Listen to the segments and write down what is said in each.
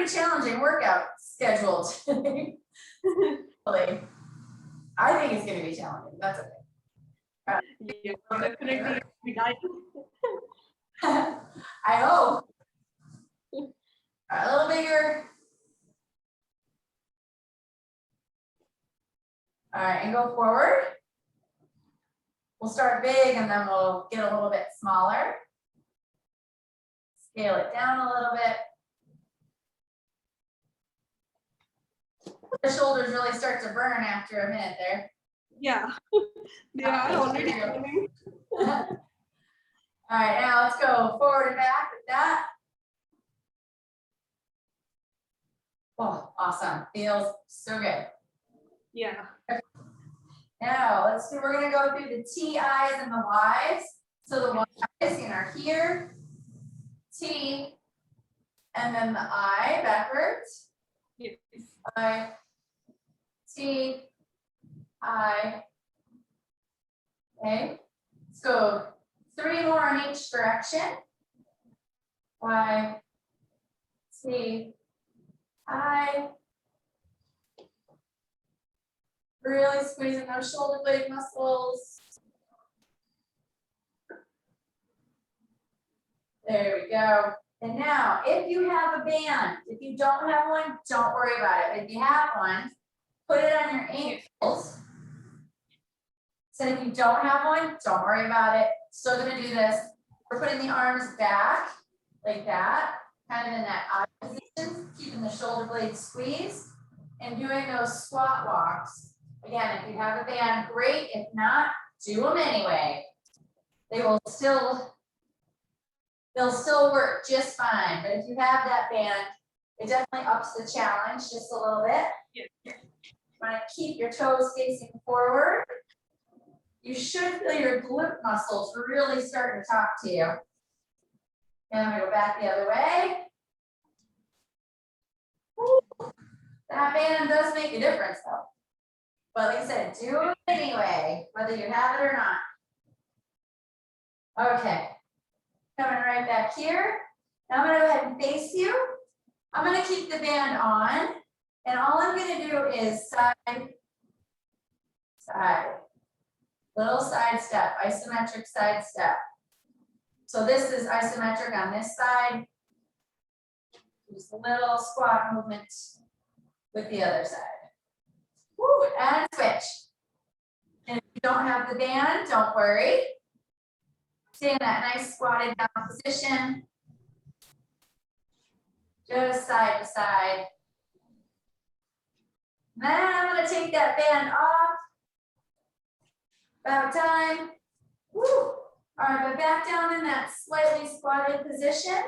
pretty challenging workout scheduled. Really. I think it's gonna be challenging, that's okay. Yeah, definitely. I hope. A little bigger. All right, and go forward. We'll start big and then we'll get a little bit smaller. Scale it down a little bit. The shoulders really start to burn after a minute there. Yeah, they are already burning. All right, now let's go forward and back with that. Oh, awesome. Feels so good. Yeah. Now we're gonna go through the T, I's, and the Y's. So the Y's are here, T, and then the I backwards. Yes. I, T, I. Okay, let's go 3 more in each direction. Y, T, I. Really squeezing those shoulder blade muscles. There we go. And now, if you have a band, if you don't have one, don't worry about it. If you have one, put it on your ankles. So if you don't have one, don't worry about it. Still gonna do this. We're putting the arms back like that, kind of in that I position, keeping the shoulder blades squeezed, and doing those squat walks. Again, if you have a band, great. If not, do them anyway. They'll still work just fine. But if you have that band, it definitely ups the challenge just a little bit. Yeah. You want to keep your toes facing forward. You should feel your glute muscles really starting to talk to you. And I'm gonna go back the other way. Woo. That band does make a difference though. But like I said, do it anyway, whether you have it or not. Okay, coming right back here. Now I'm gonna go ahead and face you. I'm gonna keep the band on, and all I'm gonna do is side, side. Little side step, isometric side step. So this is isometric on this side. Just a little squat movement with the other side. Woo, and switch. And if you don't have the band, don't worry. Stay in that nice squatted down position. Just side to side. Then I'm going to take that band off. About time. Woo. All right, but back down in that slightly squatted position.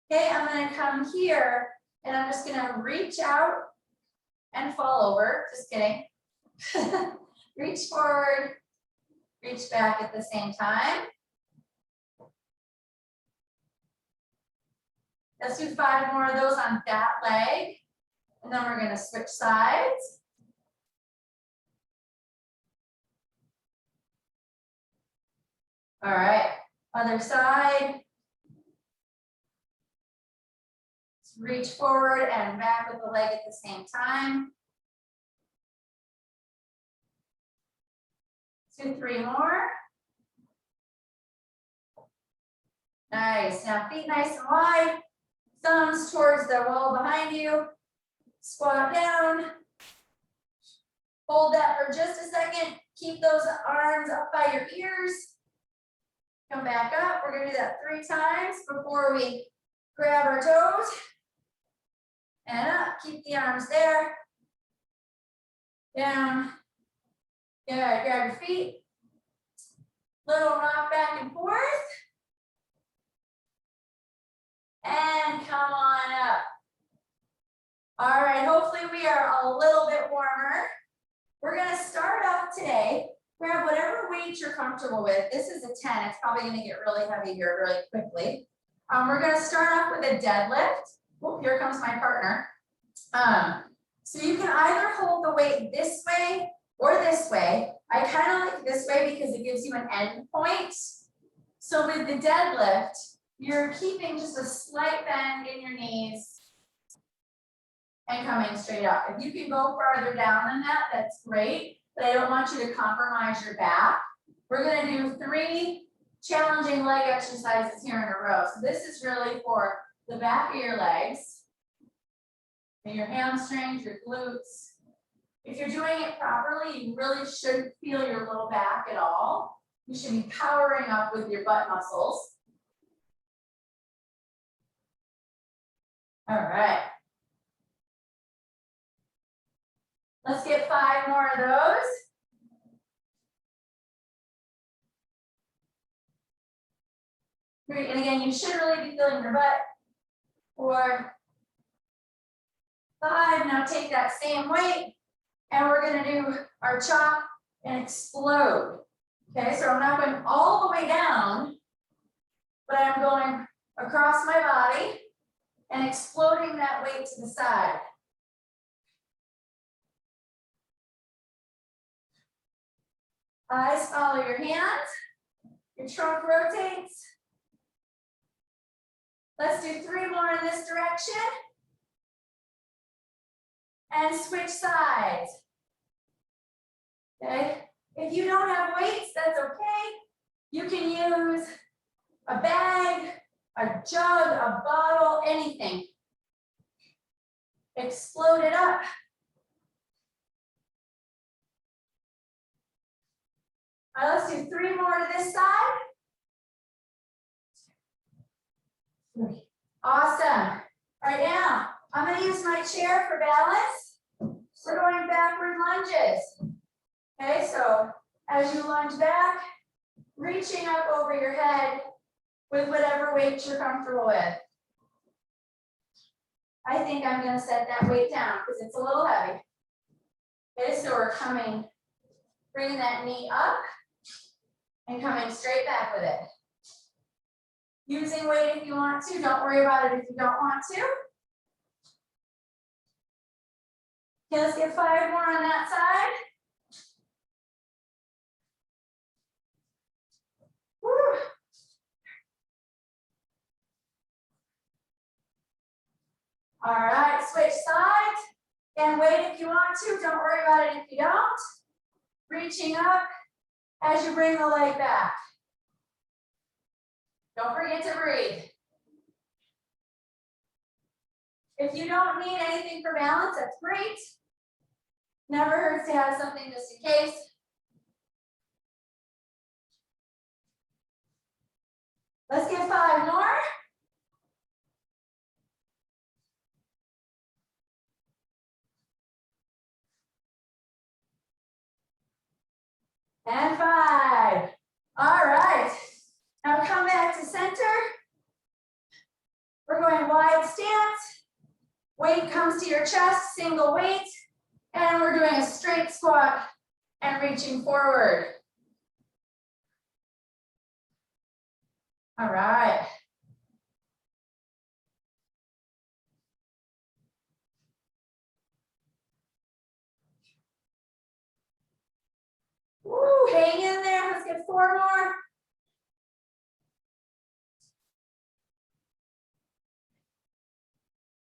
Okay, I'm going to come here and I'm just going to reach out and fall over. Just kidding. Reach forward, reach back at the same time. Let's do 5 more of those on that leg. And then we're going to switch sides. All right, other side. Let's reach forward and back with the leg at the same time. 2, 3 more. Nice. Now feet nice and wide. Thumbs towards the wall behind you. Squat down. Hold that for just a second. Keep those arms up by your ears. Come back up. We're going to do that 3 times before we grab our toes. And up. Keep the arms there. Down. Good. Grab your feet. Little rock back and forth. And come on up. All right, hopefully we are a little bit warmer. We're going to start off today. Grab whatever weight you're comfortable with. This is a 10. It's probably going to get really heavy here really quickly. We're going to start off with a deadlift. Oh, here comes my partner. So you can either hold the weight this way or this way. I kind of like this way because it gives you an end point. So with the deadlift, you're keeping just a slight bend in your knees. and coming straight up. If you can go farther down than that, that's great, but I don't want you to compromise your back. We're gonna do 3 challenging leg exercises here in a row. So this is really for the back of your legs, and your hamstrings, your glutes. If you're doing it properly, you really shouldn't feel your low back at all. You should be powering up with your butt muscles. All right. Let's get 5 more of those. Great, and again, you should really be feeling your butt. 4, 5, now take that same weight, and we're gonna do our chop and explode. Okay, so I'm not going all the way down, but I'm going across my body and exploding that weight to the side. Eyes follow your hands, your trunk rotates. Let's do 3 more in this direction. And switch sides. Okay, if you don't have weights, that's okay. You can use a bag, a jug, a bottle, anything. Explode it up. All right, let's do 3 more to this side. Awesome. All right, now I'm going to use my chair for balance. We're going backward lunges. Okay, so as you lunge back, reaching up over your head with whatever weight you're comfortable with. I think I'm going to set that weight down because it's a little heavy. Okay, so we're coming, bringing that knee up and coming straight back with it. Using weight if you want to, don't worry about it if you don't want to. Okay, let's get 5 more on that side. Woo. All right, switch sides. And wait if you want to, don't worry about it if you don't. Reaching up as you bring the leg back. Don't forget to breathe. If you don't need anything for balance, that's great. Never hurts to have something just in case. Let's get 5 more. And 5. All right. Now come back to center. We're going wide stance. Weight comes to your chest, single weight. And we're doing a straight squat and reaching forward. All right. Woo, hang in there. Let's get 4 more.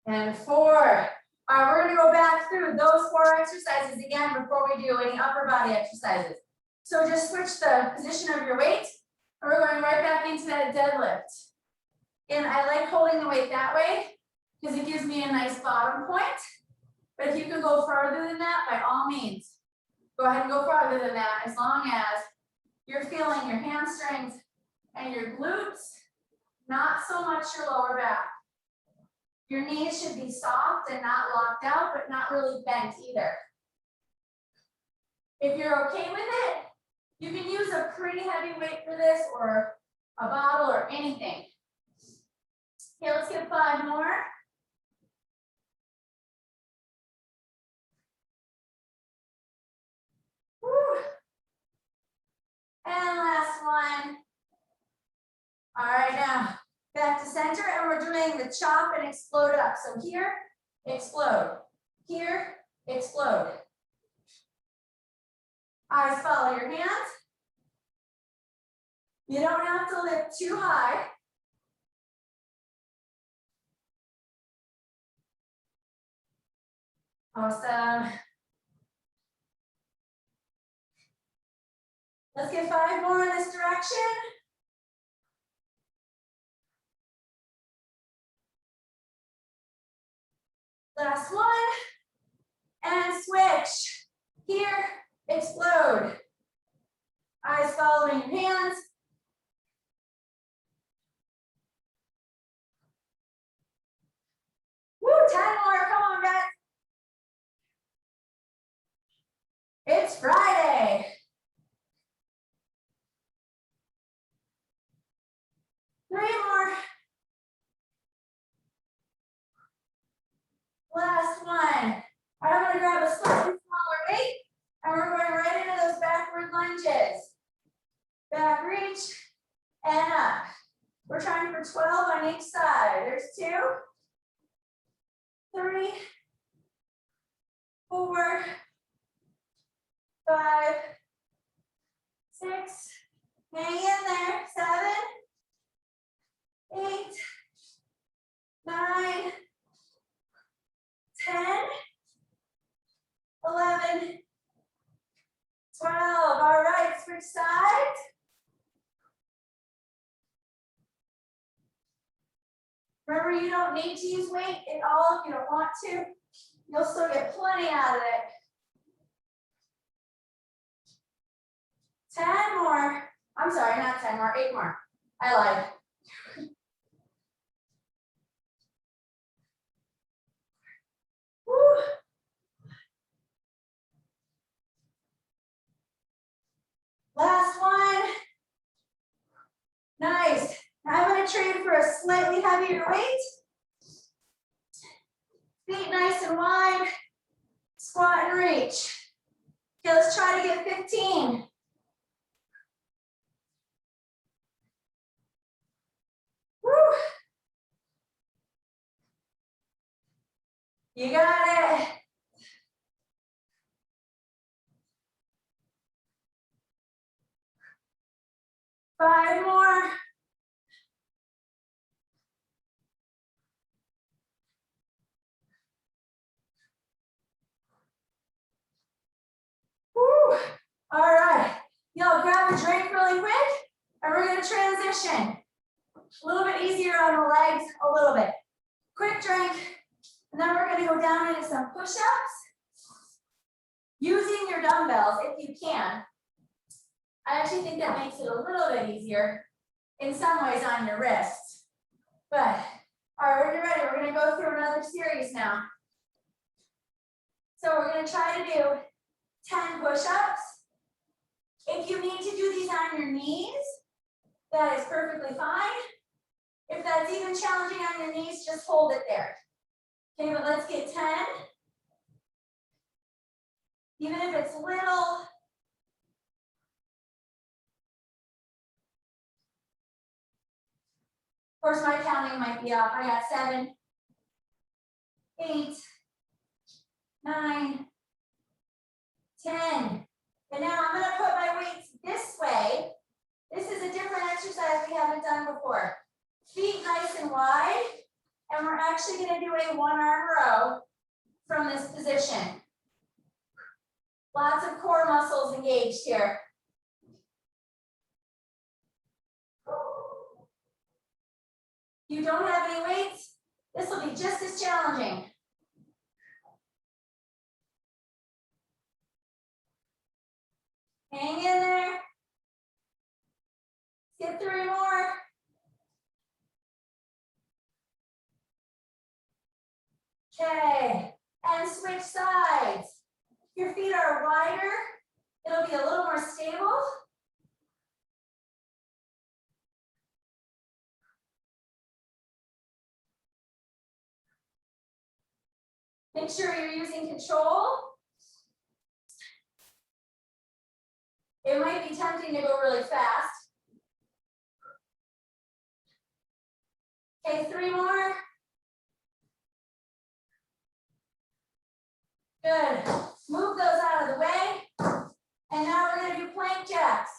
And 4. All right, we're going to go back through those 4 exercises again before we do any upper body exercises. So just switch the position of your weight, and we're going right back into that deadlift. And I like holding the weight that way because it gives me a nice bottom point. But if you can go farther than that, by all means, go ahead and go farther than that, as long as you're feeling your hamstrings and your glutes, not so much your lower back. Your knees should be soft and not locked out, but not really bent either. If you're okay with it, you can use a pretty heavy weight for this, or a bottle or anything. Okay, let's get 5 more. Woo. And last one. All right, now back to center, and we're doing the chop and explode up. So here, explode. Here, explode. Eyes follow your hands. You don't have to lift too high. Awesome. Let's get 5 more in this direction. Last one. And switch. Here, explode. Eyes following your hands. Woo, 10 more, come on guys. It's Friday. Three more. Last one. All right, I'm gonna grab a slightly smaller weight and we're going right into those backward lunges. Back reach and up. We're trying for 12 on each side. There's 2, 3, 4, 5, 6, hang in there, 7, 8, 9, 10, 11, 12. All right, switch sides. Remember, you don't need to use weight at all if you don't want to. You'll still get plenty out of it. 10 more. I'm sorry, not 10 more, 8 more. I lied. Woo. Last one. Nice. Now I'm going to trade for a slightly heavier weight. Feet nice and wide. Squat and reach. Okay, let's try to get 15. Woo. You got it. Five more. Woo. All right. Y'all grab a drink really quick and we're going to transition. A little bit easier on the legs, a little bit. Quick drink. And then we're going to go down into some push-ups. Using your dumbbells if you can. I actually think that makes it a little bit easier in some ways on your wrists. But, all right, we're ready. We're going to go through another series now. So we're going to try to do 10 push-ups. If you need to do these on your knees, that is perfectly fine. If that's even challenging on your knees, just hold it there. Okay, but let's get 10. Even if it's little. Of course, my counting might be off. I got 7, 8, 9, 10. And now I'm going to put my weights this way. This is a different exercise we haven't done before. Feet nice and wide. And we're actually going to do a 1-arm row from this position. Lots of core muscles engaged here. If you don't have any weights, this will be just as challenging. Hang in there. Let's get 3 more. Okay, and switch sides. Your feet are wider. It'll be a little more stable. Make sure you're using control. It might be tempting to go really fast. Okay, 3 more. Good. Move those out of the way. And now we're going to do plank jacks.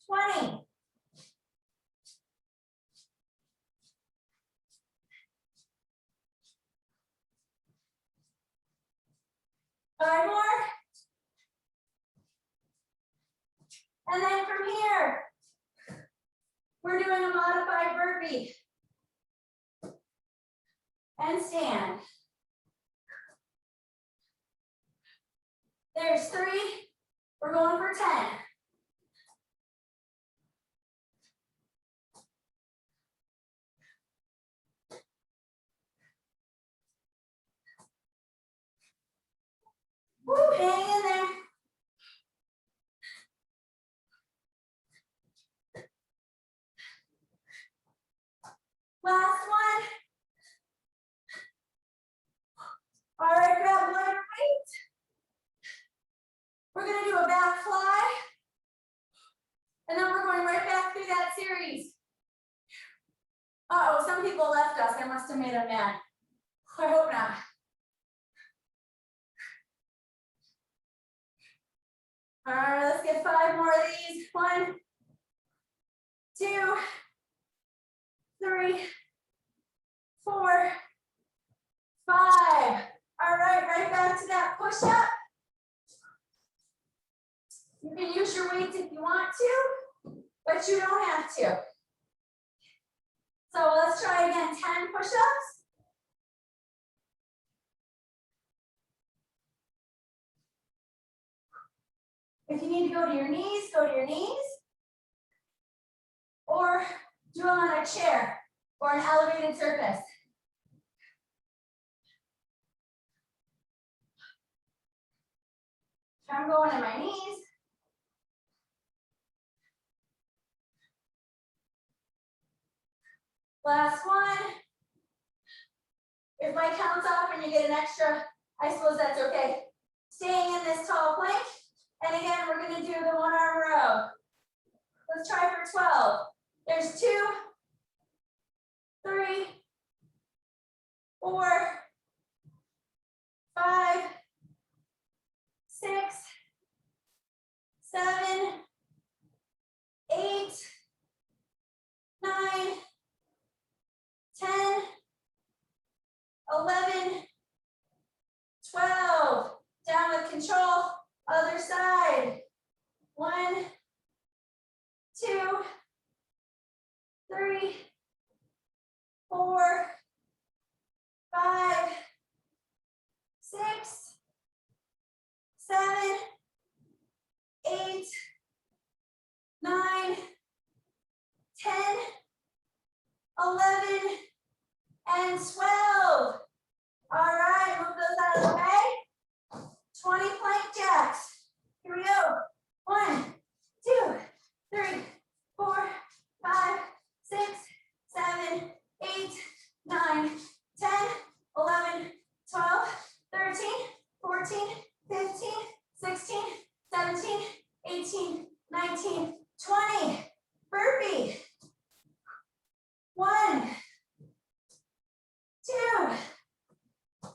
20. And then from here, we're doing a modified burpee. And stand. There's 3. We're going for 10. Woo, hang in there. Last one. All right, grab lighter weight. We're gonna do a back fly. And then we're going right back through that series. Uh-oh, some people left us. I must have made them mad. I hope not. All right, let's get 5 more of these. 1, 2, 3, 4, 5. All right, right back to that push-up. You can use your weights if you want to, but you don't have to. So let's try again, 10 push-ups. If you need to go to your knees, go to your knees. Or do them on a chair or an elevated surface. I'm going to my knees. Last one. If my count's off and you get an extra, I suppose that's okay. Staying in this tall plank. And again, we're going to do the 1-arm row. Let's try for 12. There's 2, 3, 4, 5, 6, 7, 8, 9, 10, 11, 12. Down with control. Other side. 1, 2, 3, 4, 5, 6, 7, 8, 9, 10, 11, and 12. All right, move those out of the way. 20 plank jacks. Here we go. 1, 2, 3, 4, 5, 6, 7, 8, 9, 10, 11, 12, 13, 14, 15, 16, 17, 18, 19, 20. Burpee. 1, 2, 3,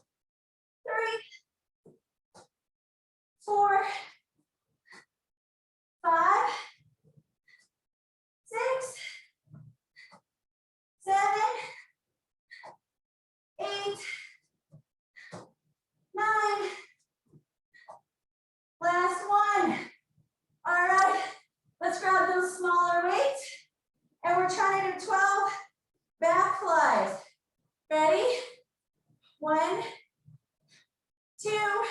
4, 5, 6, 7, 8, 9. Last one. All right, let's grab those smaller weights. And we're trying to do 12 back flies. Ready? 1, 2,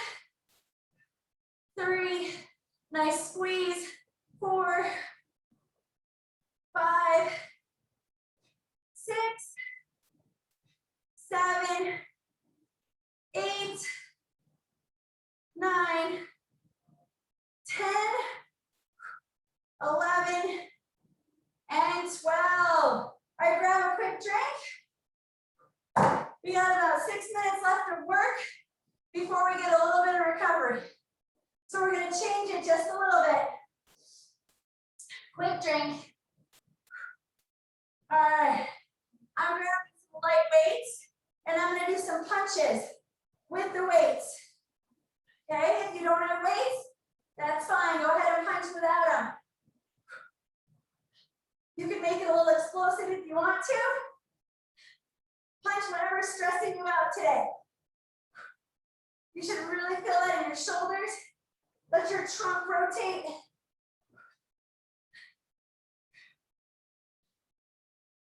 3. Nice squeeze. 4, 5, 6, 7, 8, 9, 10, 11, and 12. All right, grab a quick drink. We got about 6 minutes left of work before we get a little bit of recovery. So we're going to change it just a little bit. Quick drink. All right, I'm grabbing some light weights and I'm going to do some punches with the weights. Okay, if you don't have weights, that's fine. Go ahead and punch without them. You can make it a little explosive if you want to. Punch whatever's stressing you out today. You should really feel that in your shoulders. Let your trunk rotate.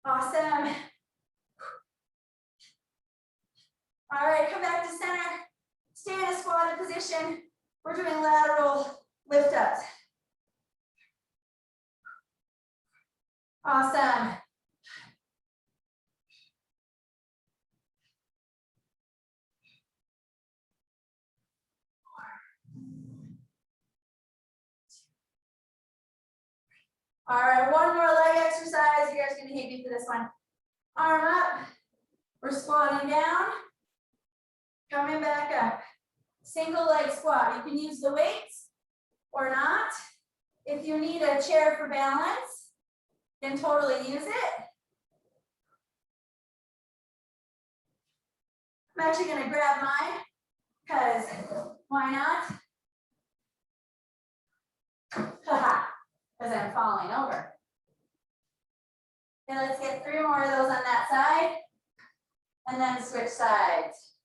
Awesome. All right, come back to center. Stay in a squatted position. We're doing lateral lift ups. Awesome. All right, one more leg exercise. You guys are gonna hate me for this one. Arm up. We're squatting down. Coming back up. Single leg squat. You can use the weights or not. If you need a chair for balance, then totally use it. I'm actually gonna grab mine, because why not? Haha, because I'm falling over. Okay, let's get 3 more of those on that side, and then switch sides.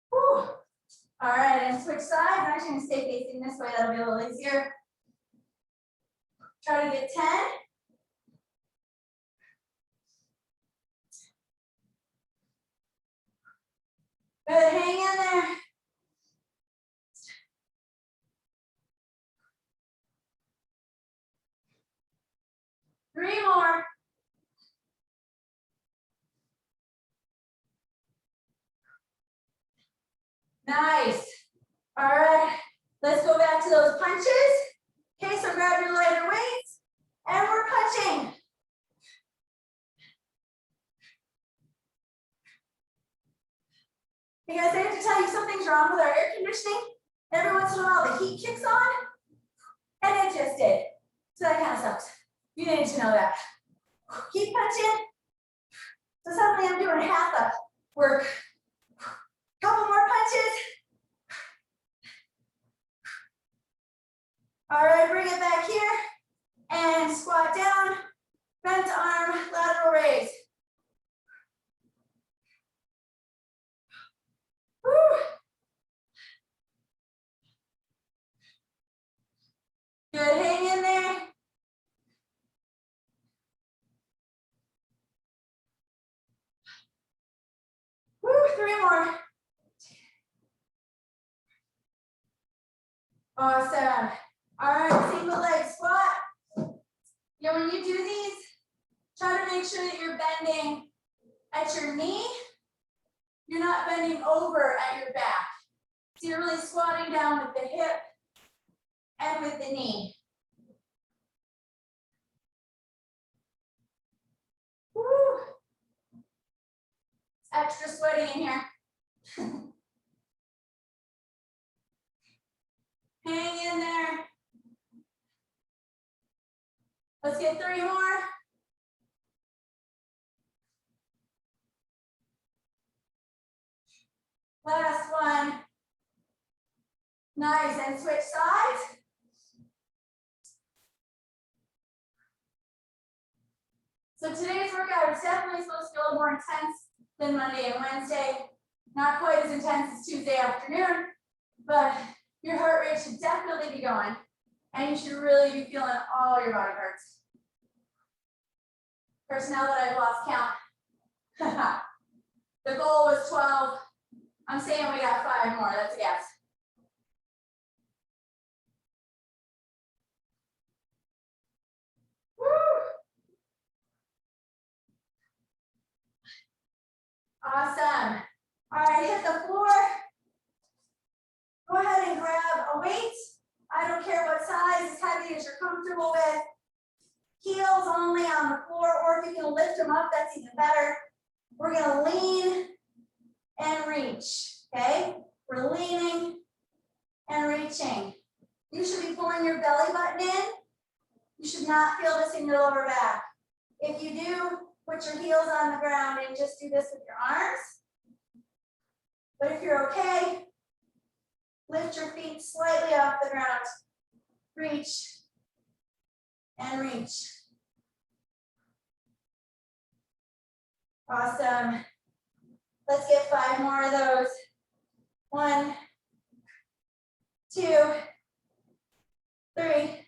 Whew. All right, and switch sides. I'm actually gonna stay facing this way, that'll be a little easier. Try to get 10. Good, hang in there. Three more. Nice. All right, let's go back to those punches. Okay, so grab your lighter weights and we're punching. Hey guys, I have to tell you something's wrong with our air conditioning. Every once in a while the heat kicks on, and it just did. So that kind of sucks. You need to know that. Keep punching. So suddenly I'm doing half the work. Couple more punches. All right, bring it back here and squat down, bent arm, lateral raise. Woo. Good, hang in there. Woo, 3 more. Awesome. All right, single leg squat. You know, when you do these, try to make sure that you're bending at your knee. You're not bending over at your back. So you're really squatting down with the hip and with the knee. Woo. It's extra sweaty in here. Hang in there. Let's get 3 more. Last one. Nice, and switch sides. So today's workout is definitely supposed to be a little more intense than Monday and Wednesday. Not quite as intense as Tuesday afternoon, but your heart rate should definitely be going, and you should really be feeling all your body parts. First, now that I've lost count, the goal was 12. I'm saying we got 5 more, that's a guess. Woo! Awesome. All right, hit the floor. Go ahead and grab a weight. I don't care what size, as heavy as you're comfortable with. Heels only on the floor, or if you can lift them up, that's even better. We're gonna lean and reach, okay? We're leaning and reaching. You should be pulling your belly button in. You should not feel this in your lower back. If you do, put your heels on the ground and just do this with your arms. But if you're okay, lift your feet slightly off the ground. Reach and reach. Awesome. Let's get 5 more of those. 1, 2, 3,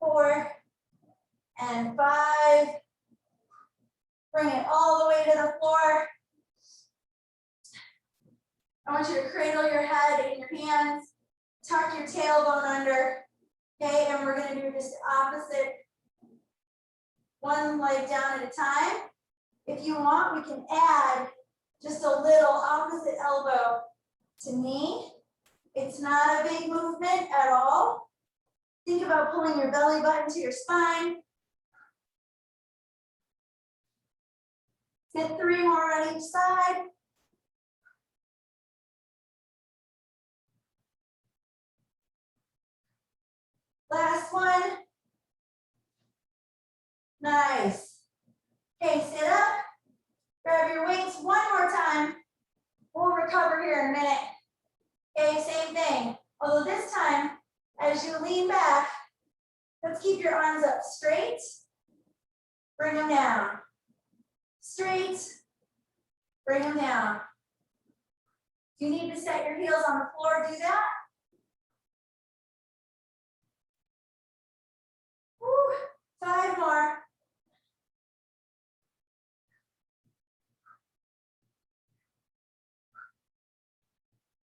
4, and 5. Bring it all the way to the floor. I want you to cradle your head in your hands, tuck your tailbone under, okay? And we're gonna do just the opposite, one leg down at a time. If you want, we can add just a little opposite elbow to knee. It's not a big movement at all. Think about pulling your belly button to your spine. Get 3 more on each side. Last one. Nice. Okay, sit up. Grab your weights one more time. We'll recover here in a minute. Okay, same thing. Although this time, as you lean back, let's keep your arms up straight. Bring them down. Straight. Bring them down. If you need to set your heels on the floor, do that. Woo, 5 more.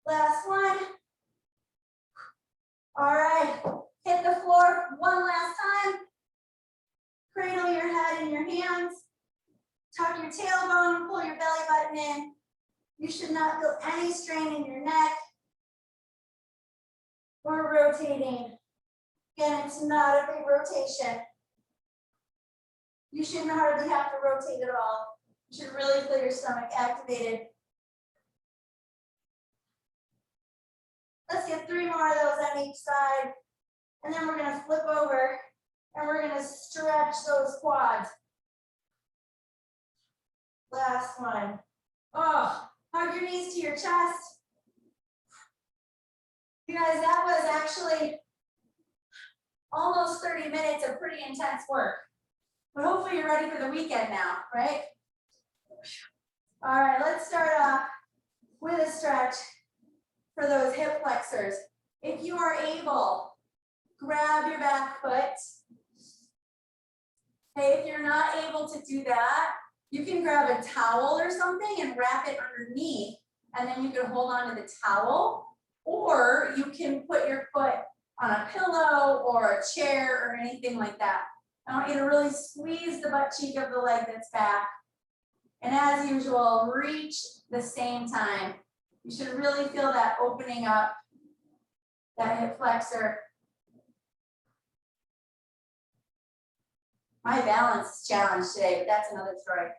Last one. All right, hit the floor one last time. Cradle your head in your hands. Tuck your tailbone, pull your belly button in. You should not feel any strain in your neck. We're rotating. Again, it's not a big rotation. You shouldn't hardly have to rotate at all. You should really feel your stomach activated. Let's get 3 more of those on each side. And then we're gonna flip over and we're gonna stretch those quads. Last one. Oh, hug your knees to your chest. You guys, that was actually almost 30 minutes of pretty intense work. But hopefully you're ready for the weekend now, right? All right, let's start off with a stretch for those hip flexors. If you are able, grab your back foot. Okay, if you're not able to do that, you can grab a towel or something and wrap it underneath, and then you can hold on to the towel, or you can put your foot on a pillow or a chair or anything like that. I want you to really squeeze the butt cheek of the leg that's back. And as usual, reach the same time. You should really feel that opening up, that hip flexor. My balance is challenged today, but that's another story.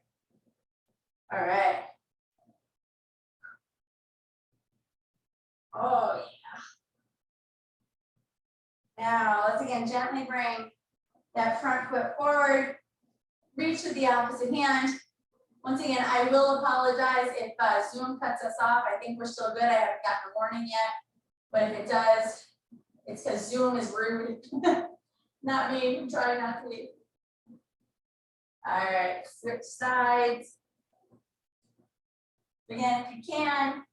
All right. Oh, yeah. Now, let's again gently bring that front foot forward. Reach with the opposite hand. Once again, I will apologize if Zoom cuts us off. I think we're still good. I haven't gotten a warning yet. But if it does, it's because Zoom is rude. Not me. I'm trying not to leave. All right, switch sides. Again, if you can,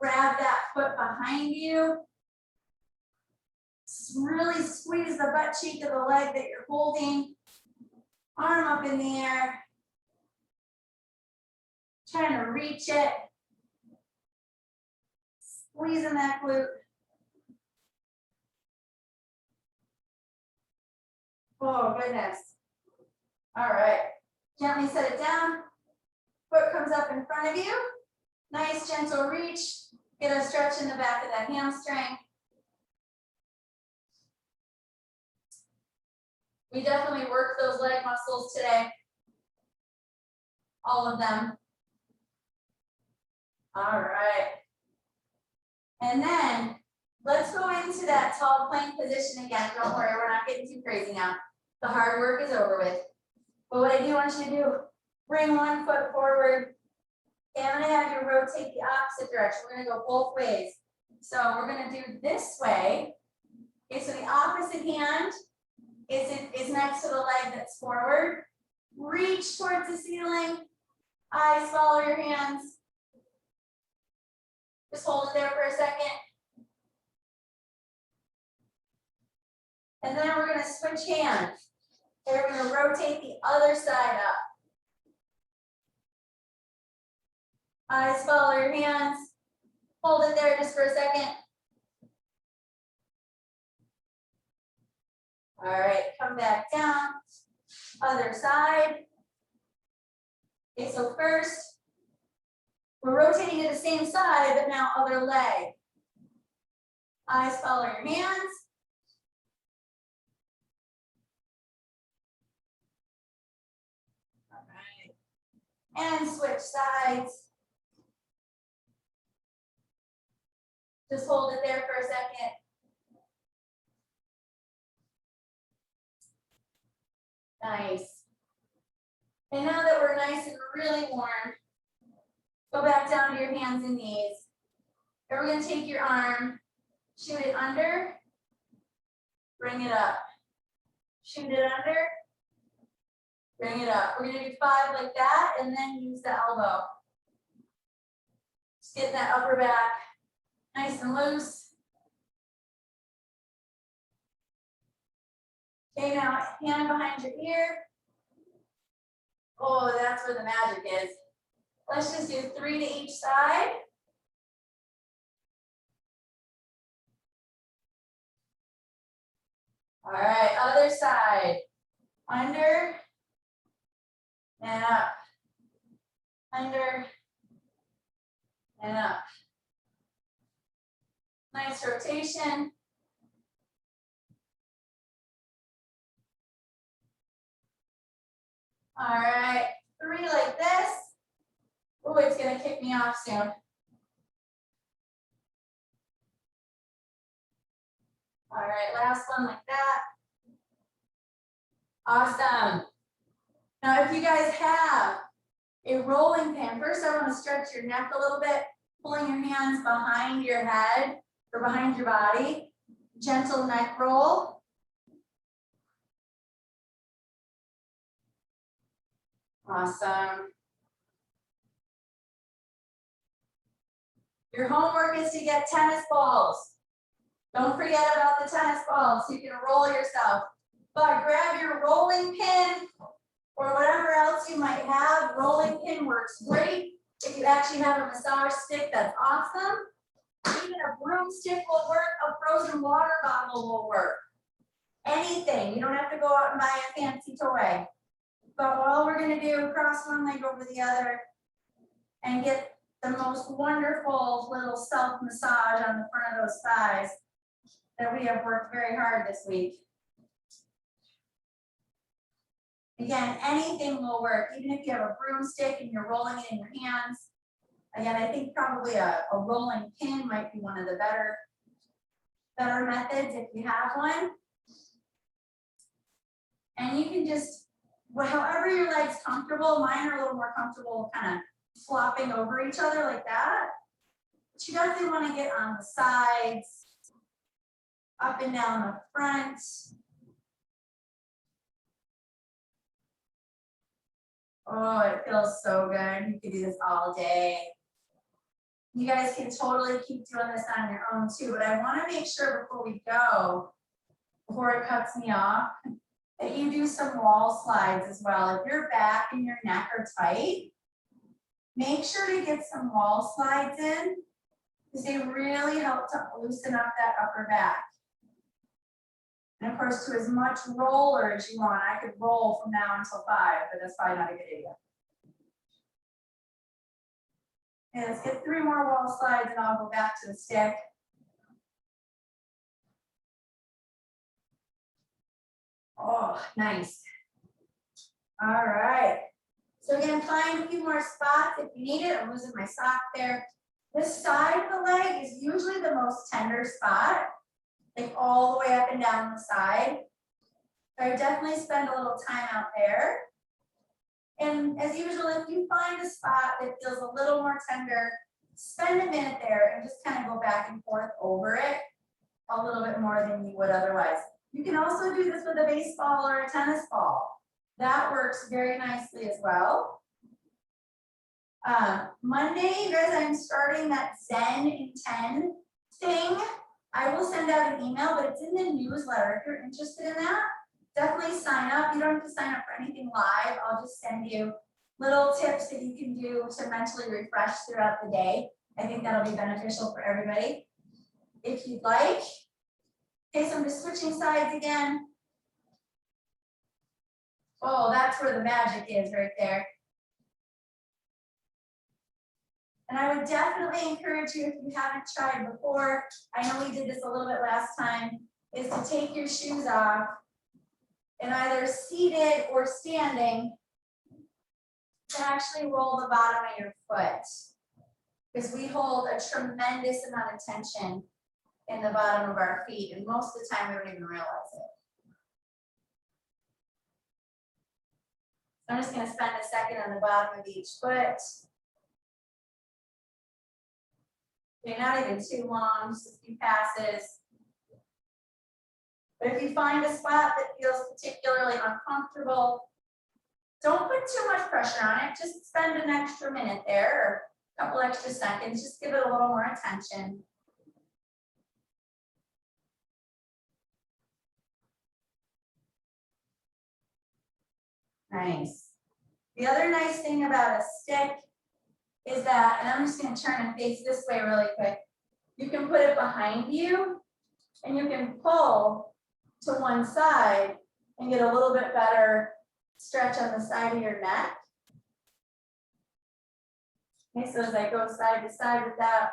grab that foot behind you. Really squeeze the butt cheek of the leg that you're holding. Arm up in the air. Trying to reach it. Squeezing that glute. Oh, goodness. All right, gently set it down. Foot comes up in front of you. Nice gentle reach. Get a stretch in the back of that hamstring. We definitely worked those leg muscles today. All of them. All right. And then let's go into that tall plank position again. Don't worry, we're not getting too crazy now. The hard work is over with. But what I do want you to do, bring one foot forward. Okay, I'm gonna have you rotate the opposite direction. We're gonna go both ways. So we're gonna do this way. Okay, so the opposite hand is next to the leg that's forward. Reach towards the ceiling. Eyes follow your hands. Just hold it there for a second. And then we're gonna switch hands. And we're gonna rotate the other side up. Eyes follow your hands. Hold it there just for a second. All right, come back down. Other side. Okay, so first, we're rotating to the same side, but now other leg. Eyes follow your hands. All right. And switch sides. Just hold it there for a second. Nice. And now that we're nice and really warm, go back down to your hands and knees. And we're gonna take your arm, shoot it under, bring it up. Shoot it under, bring it up. We're gonna do 5 like that and then use the elbow. Just get that upper back nice and loose. Okay, now hand behind your ear. Oh, that's where the magic is. Let's just do 3 to each side. All right, other side. Under and up. Under and up. Nice rotation. All right, 3 like this. Oh, it's gonna kick me off soon. All right, last one like that. Awesome. Now, if you guys have a rolling pin, first I want to stretch your neck a little bit, pulling your hands behind your head or behind your body. Gentle neck roll. Awesome. Your homework is to get tennis balls. Don't forget about the tennis balls so you can roll yourself. But grab your rolling pin or whatever else you might have. Rolling pin works great. If you actually have a massage stick, that's awesome. Even a broomstick will work, a frozen water bottle will work. Anything, you don't have to go out and buy a fancy toy. But all we're gonna do, cross one leg over the other and get the most wonderful little self massage on the front of those thighs that we have worked very hard this week. Again, anything will work, even if you have a broomstick and you're rolling it in your hands. Again, I think probably a rolling pin might be one of the better methods if you have one. And you can just, however your leg's comfortable, mine are a little more comfortable kind of flopping over each other like that. But you definitely want to get on the sides, up and down the front. Oh, it feels so good. You can do this all day. You guys can totally keep doing this on your own too, but I want to make sure before we go, before it cuts me off, that you do some wall slides as well. If your back and your neck are tight, make sure to get some wall slides in because they really help to loosen up that upper back. And of course, to as much roller as you want. I could roll from now until 5, but that's probably not a good idea. And let's get 3 more wall slides and I'll go back to the stick. Oh, nice. All right. So again, find a few more spots if you need it. I'm losing my sock there. This side of the leg is usually the most tender spot, like all the way up and down the side. So I definitely spend a little time out there. And as usual, if you find a spot that feels a little more tender, spend a minute there and just kind of go back and forth over it a little bit more than you would otherwise. You can also do this with a baseball or a tennis ball. That works very nicely as well. Monday, you guys, I'm starting that Zen in 10 thing. I will send out an email, but it's in the newsletter. If you're interested in that, definitely sign up. You don't have to sign up for anything live. I'll just send you little tips that you can do to mentally refresh throughout the day. I think that'll be beneficial for everybody. If you'd like. Okay, so I'm just switching sides again. Oh, that's where the magic is right there. And I would definitely encourage you, if you haven't tried before, I know we did this a little bit last time, is to take your shoes off and either seated or standing to actually roll the bottom of your foot. Because we hold a tremendous amount of tension in the bottom of our feet, and most of the time we don't even realize it. So I'm just going to spend a second on the bottom of each foot. Okay, not even too long, just a few passes. But if you find a spot that feels particularly uncomfortable, don't put too much pressure on it. Just spend an extra minute there, or a couple extra seconds. Just give it a little more attention. Nice. The other nice thing about a stick is that, and I'm just going to turn and face this way really quick. You can put it behind you and you can pull to one side and get a little bit better stretch on the side of your neck. Okay, so as I go side to side with that,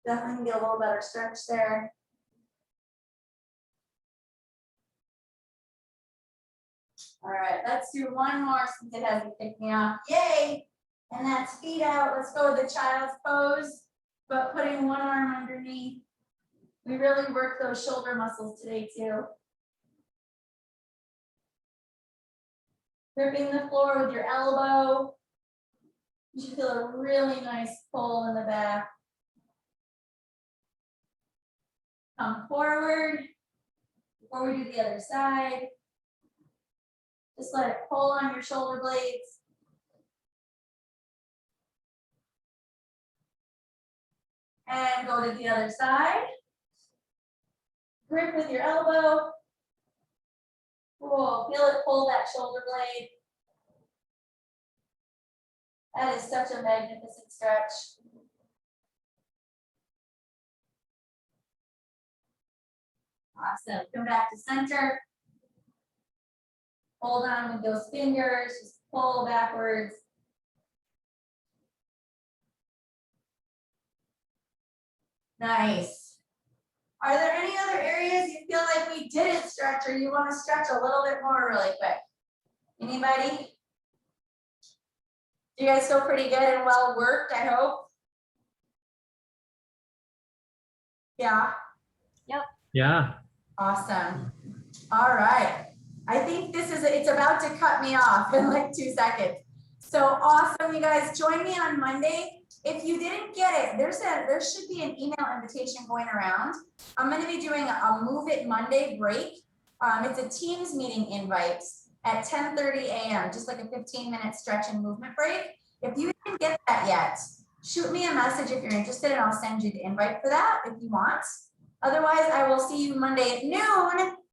definitely get a little better stretch there. All right, let's do one more since it hasn't kicked me off. Yay! And that's feet out. Let's go with the child's pose, but putting one arm underneath. We really work those shoulder muscles today too. Gripping the floor with your elbow. You should feel a really nice pull in the back. Come forward before we do the other side. Just let it pull on your shoulder blades. And go to the other side. Grip with your elbow. Cool, feel it pull that shoulder blade. That is such a magnificent stretch. Awesome, come back to center. Hold on with those fingers, just pull backwards. Nice. Are there any other areas you feel like we didn't stretch or you want to stretch a little bit more really quick? Anybody? You guys feel pretty good and well worked, I hope? Yeah. Yep. Yeah. Awesome. All right. I think this is, it's about to cut me off in like 2 seconds. So awesome, you guys. Join me on Monday. If you didn't get it, there should be an email invitation going around. I'm going to be doing a Move It Monday break. It's a Teams meeting invite at 10:30 a.m., just like a 15-minute stretch and movement break. If you didn't get that yet, shoot me a message if you're interested and I'll send you the invite for that if you want. Otherwise, I will see you Monday at noon